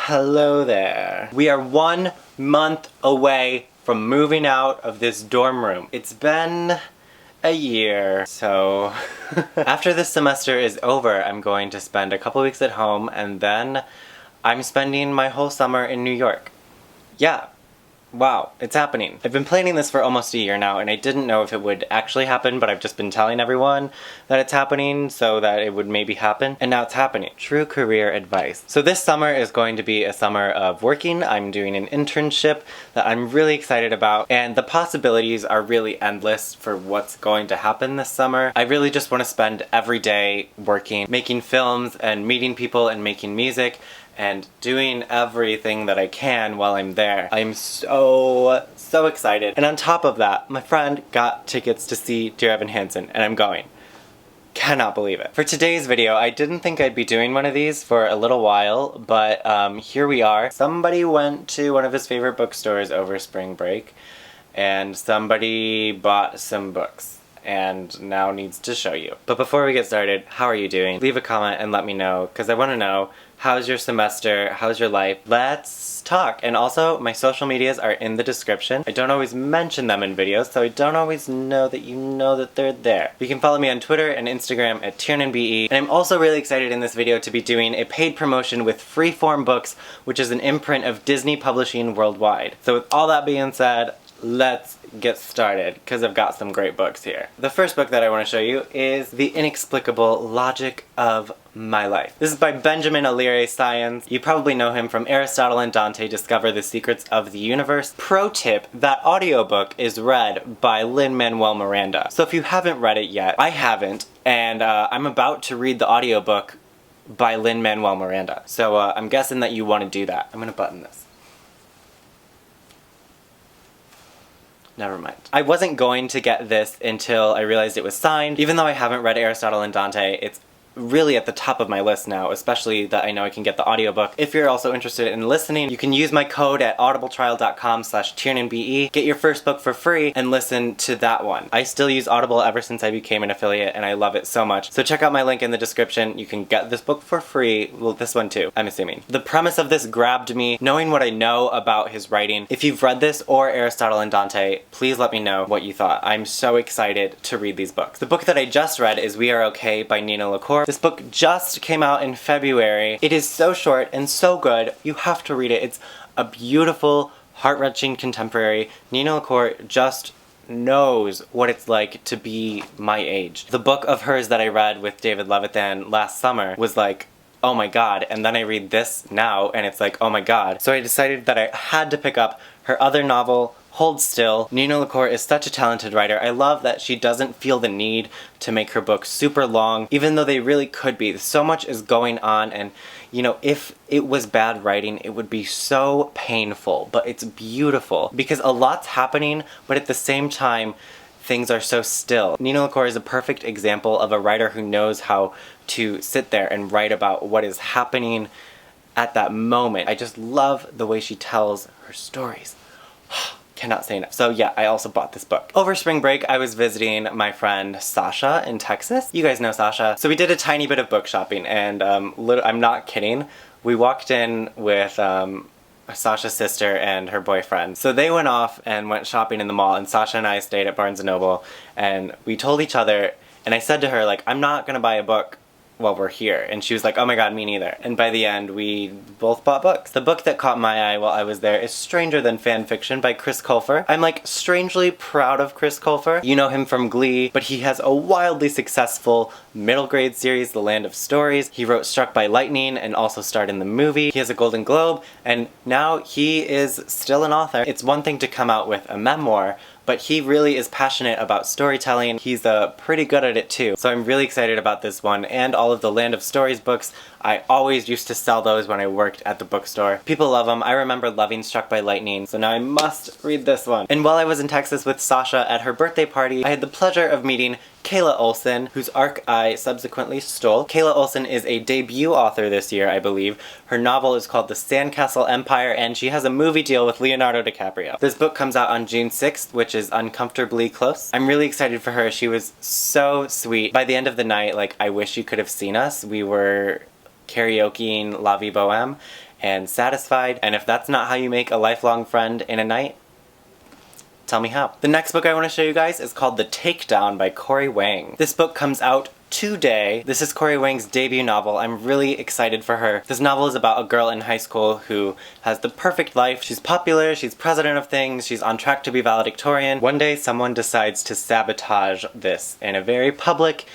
Hello there. We are 1 month away from moving out of this dorm room. It's been a year, so after this semester is over, I'm going to spend a couple weeks at home, and then I'm spending my whole summer in New York. Yeah. Wow, it's happening. I've been planning this for almost a year now, and I didn't know if it would actually happen, but I've just been telling everyone that it's happening so that it would maybe happen, and now it's happening. True career advice. So this summer is going to be a summer of working. I'm doing an internship that I'm really excited about, and the possibilities are really endless for what's going to happen this summer. I really just want to spend every day working, making films, and meeting people, and making music, and doing everything that I can while I'm there. I'm so excited. And on top of that, my friend got tickets to see Dear Evan Hansen, and I'm going. Cannot believe it. For today's video, I didn't think I'd be doing one of these for a little while, but here we are. Somebody went to one of his favorite bookstores over spring break, and somebody bought some books, and now needs to show you. But before we get started, how are you doing? Leave a comment and let me know, because I want to know, how's your semester? How's your life? Let's talk. And also, my social medias are in the description. I don't always mention them in videos, so I don't always know that you know that they're there. You can follow me on Twitter and Instagram at TiernanBE. And I'm also really excited in this video to be doing a paid promotion with Freeform Books, which is an imprint of Disney publishing worldwide. So with all that being said, let's get started, because I've got some great books here. The first book that I want to show you is The Inexplicable Logic of My Life. This is by Benjamin Alire Science. You probably know him from Aristotle and Dante Discover the Secrets of the Universe. Pro tip, that audiobook is read by Lin-Manuel Miranda. So if you haven't read it yet, I haven't, and I'm about to read the audiobook by Lin-Manuel Miranda. So I'm guessing that you want to do that. I'm gonna button this. Never mind. I wasn't going to get this until I realized it was signed. Even though I haven't read Aristotle and Dante, it's really at the top of my list now, especially that I know I can get the audiobook. If you're also interested in listening, you can use my code at audibletrial.com/TiernanBE, get your first book for free, and listen to that one. I still use Audible ever since I became an affiliate, and I love it so much. So check out my link in the description. You can get this book for free. Well, this one too, I'm assuming. The premise of this grabbed me, knowing what I know about his writing. If you've read this or Aristotle and Dante, please let me know what you thought. I'm so excited to read these books. The book that I just read is We Are Okay by Nina LaCour. This book just came out in February. It is so short and so good. You have to read it. It's a beautiful, heart-wrenching contemporary. Nina LaCour just knows what it's like to be my age. The book of hers that I read with David Levithan last summer was like, oh my god, and then I read this now and it's like, oh my god. So I decided that I had to pick up her other novel, Hold Still. Nina LaCour is such a talented writer. I love that she doesn't feel the need to make her books super long, even though they really could be. So much is going on, and you know, if it was bad writing, it would be so painful, but it's beautiful because a lot's happening, but at the same time, things are so still. Nina LaCour is a perfect example of a writer who knows how to sit there and write about what is happening at that moment. I just love the way she tells her stories. Cannot say enough. So yeah, I also bought this book. Over spring break, I was visiting my friend Sasha in Texas. You guys know Sasha. So we did a tiny bit of book shopping, and I'm not kidding. We walked in with Sasha's sister and her boyfriend. So they went off and went shopping in the mall, and Sasha and I stayed at Barnes & Noble, and we told each other, and I said to her, like, I'm not gonna buy a book while we're here. And she was like, oh my god, me neither. And by the end, we both bought books. The book that caught my eye while I was there is Stranger Than Fan Fiction by Chris Colfer. I'm like strangely proud of Chris Colfer. You know him from Glee, but he has a wildly successful middle grade series, The Land of Stories. He wrote Struck by Lightning and also starred in the movie. He has a Golden Globe, and now he is still an author. It's one thing to come out with a memoir, but he really is passionate about storytelling. He's pretty good at it too. So I'm really excited about this one, and all of the Land of Stories books. I always used to sell those when I worked at the bookstore. People love them. I remember loving Struck by Lightning, so now I must read this one. And while I was in Texas with Sasha at her birthday party, I had the pleasure of meeting Kayla Olson, whose arc I subsequently stole. Kayla Olson is a debut author this year, I believe. Her novel is called The Sandcastle Empire, and she has a movie deal with Leonardo DiCaprio. This book comes out on June 6th, which is uncomfortably close. I'm really excited for her. She was so sweet. By the end of the night, like, I wish you could have seen us. We were karaokeing La Vie Boheme, and satisfied. And if that's not how you make a lifelong friend in a night, tell me how. The next book I want to show you guys is called The Takedown by Corey Wang. This book comes out today. This is Corey Wang's debut novel. I'm really excited for her. This novel is about a girl in high school who has the perfect life. She's popular, she's president of things, she's on track to be valedictorian. One day someone decides to sabotage this in a very public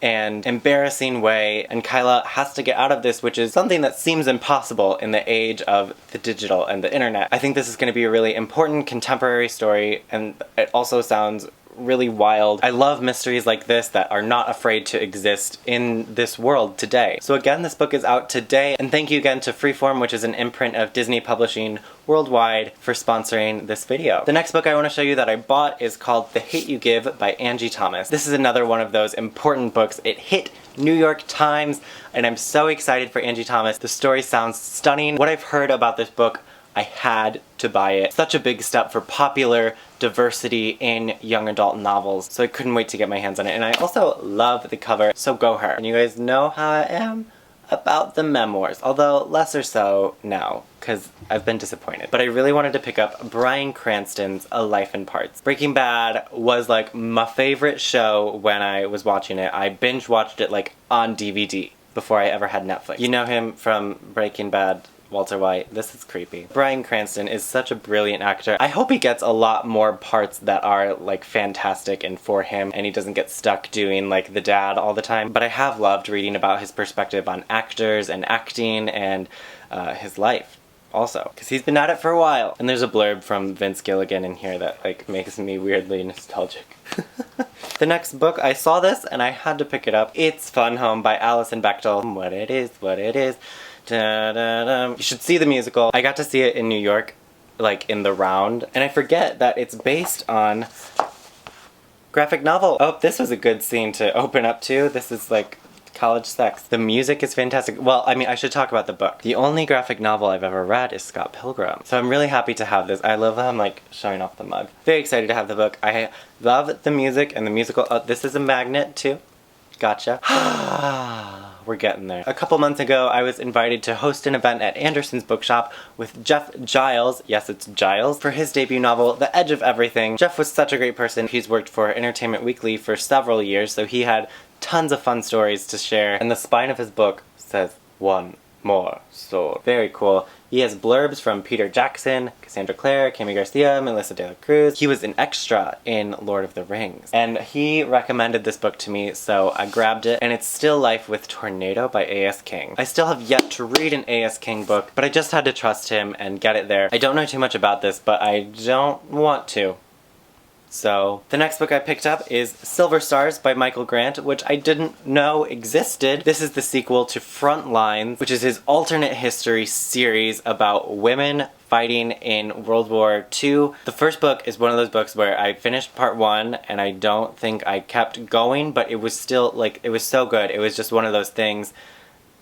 and embarrassing way, and Kyla has to get out of this, which is something that seems impossible in the age of the digital and the internet. I think this is going to be a really important contemporary story, and it also sounds really wild. I love mysteries like this that are not afraid to exist in this world today. So again, this book is out today, and thank you again to Freeform, which is an imprint of Disney Publishing worldwide, for sponsoring this video. The next book I want to show you that I bought is called The Hate You Give by Angie Thomas. This is another one of those important books. It hit New York Times, and I'm so excited for Angie Thomas. The story sounds stunning. What I've heard about this book, I had to buy it. Such a big step for popular diversity in young adult novels, so I couldn't wait to get my hands on it. And I also love the cover, so go her. And you guys know how I am about the memoirs, although lesser so now, because I've been disappointed. But I really wanted to pick up Bryan Cranston's A Life in Parts. Breaking Bad was like my favorite show when I was watching it. I binge watched it like on DVD before I ever had Netflix. You know him from Breaking Bad, Walter White. This is creepy. Bryan Cranston is such a brilliant actor. I hope he gets a lot more parts that are like fantastic and for him, and he doesn't get stuck doing like the dad all the time. But I have loved reading about his perspective on actors and acting and his life also, because he's been at it for a while. And there's a blurb from Vince Gilligan in here that like makes me weirdly nostalgic. The next book, I saw this and I had to pick it up. It's Fun Home by Alison Bechdel. What it is, what it is. Da, da, da. You should see the musical. I got to see it in New York, like in the round, and I forget that it's based on graphic novel. Oh, this was a good scene to open up to. This is like college sex. The music is fantastic. Well, I mean, I should talk about the book. The only graphic novel I've ever read is Scott Pilgrim, so I'm really happy to have this. I love how I'm like showing off the mug. Very excited to have the book. I love the music and the musical. Oh, this is a magnet too. Gotcha. We're getting there. A couple months ago, I was invited to host an event at Anderson's Bookshop with Jeff Giles, yes it's Giles, for his debut novel, The Edge of Everything. Jeff was such a great person. He's worked for Entertainment Weekly for several years, so he had tons of fun stories to share, and the spine of his book says, "One more sword." Very cool. He has blurbs from Peter Jackson, Cassandra Clare, Cami Garcia, Melissa de la Cruz. He was an extra in Lord of the Rings. And he recommended this book to me, so I grabbed it, and it's Still Life with Tornado by A.S. King. I still have yet to read an A.S. King book, but I just had to trust him and get it there. I don't know too much about this, but I don't want to. So, the next book I picked up is Silver Stars by Michael Grant, which I didn't know existed. This is the sequel to Frontlines, which is his alternate history series about women fighting in World War II. The first book is one of those books where I finished part one and I don't think I kept going, but it was still, like, it was so good. It was just one of those things,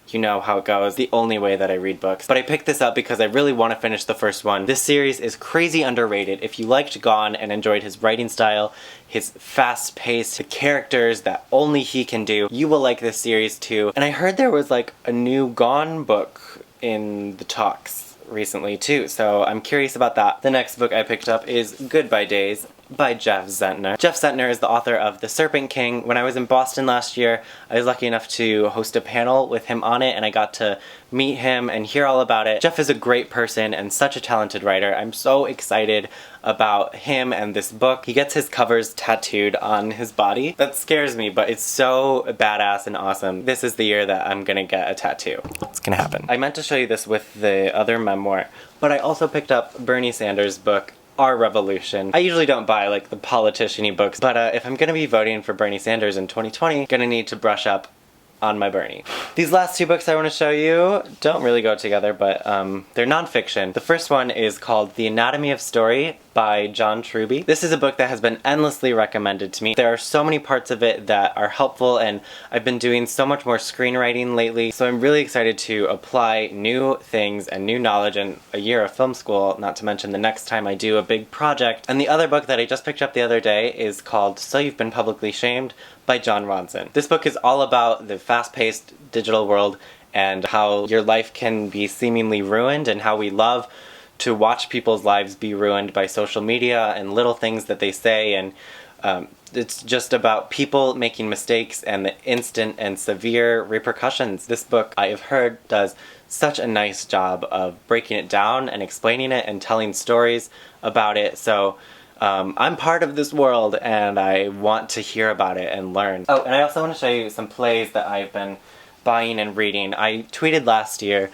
you know how it goes, the only way that I read books. But I picked this up because I really want to finish the first one. This series is crazy underrated. If you liked Gone and enjoyed his writing style, his fast-paced, the characters that only he can do, you will like this series too. And I heard there was like a new Gone book in the talks recently too, so I'm curious about that. The next book I picked up is Goodbye Days by Jeff Zentner. Jeff Zentner is the author of The Serpent King. When I was in Boston last year, I was lucky enough to host a panel with him on it, and I got to meet him and hear all about it. Jeff is a great person and such a talented writer. I'm so excited about him and this book. He gets his covers tattooed on his body. That scares me, but it's so badass and awesome. This is the year that I'm gonna get a tattoo. It's gonna happen. I meant to show you this with the other memoir, but I also picked up Bernie Sanders' book, Our Revolution. I usually don't buy like the politician-y books, but if I'm gonna be voting for Bernie Sanders in 2020, gonna need to brush up on my Bernie. These last two books I want to show you don't really go together, but they're nonfiction. The first one is called The Anatomy of Story by John Truby. This is a book that has been endlessly recommended to me. There are so many parts of it that are helpful, and I've been doing so much more screenwriting lately, so I'm really excited to apply new things and new knowledge in a year of film school, not to mention the next time I do a big project. And the other book that I just picked up the other day is called So You've Been Publicly Shamed by Jon Ronson. This book is all about the fast-paced digital world and how your life can be seemingly ruined, and how we love to watch people's lives be ruined by social media and little things that they say, and it's just about people making mistakes and the instant and severe repercussions. This book, I have heard, does such a nice job of breaking it down and explaining it and telling stories about it. So I'm part of this world and I want to hear about it and learn. Oh, and I also want to show you some plays that I've been buying and reading. I tweeted last year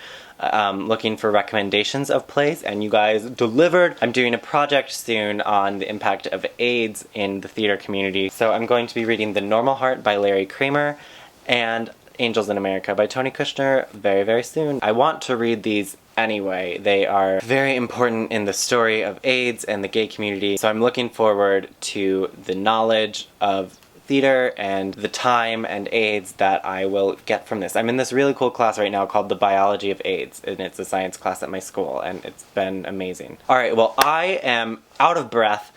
looking for recommendations of plays, and you guys delivered. I'm doing a project soon on the impact of AIDS in the theater community. So I'm going to be reading The Normal Heart by Larry Kramer and Angels in America by Tony Kushner very, very soon. I want to read these anyway. They are very important in the story of AIDS and the gay community, so I'm looking forward to the knowledge of theater and the time and AIDS that I will get from this. I'm in this really cool class right now called The Biology of AIDS, and it's a science class at my school, and it's been amazing. Alright, well, I am out of breath.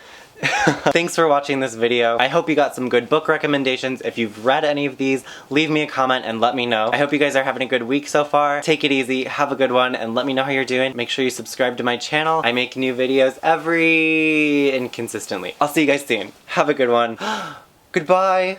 Thanks for watching this video. I hope you got some good book recommendations. If you've read any of these, leave me a comment and let me know. I hope you guys are having a good week so far. Take it easy, have a good one, and let me know how you're doing. Make sure you subscribe to my channel. I make new videos inconsistently. I'll see you guys soon. Have a good one. Goodbye!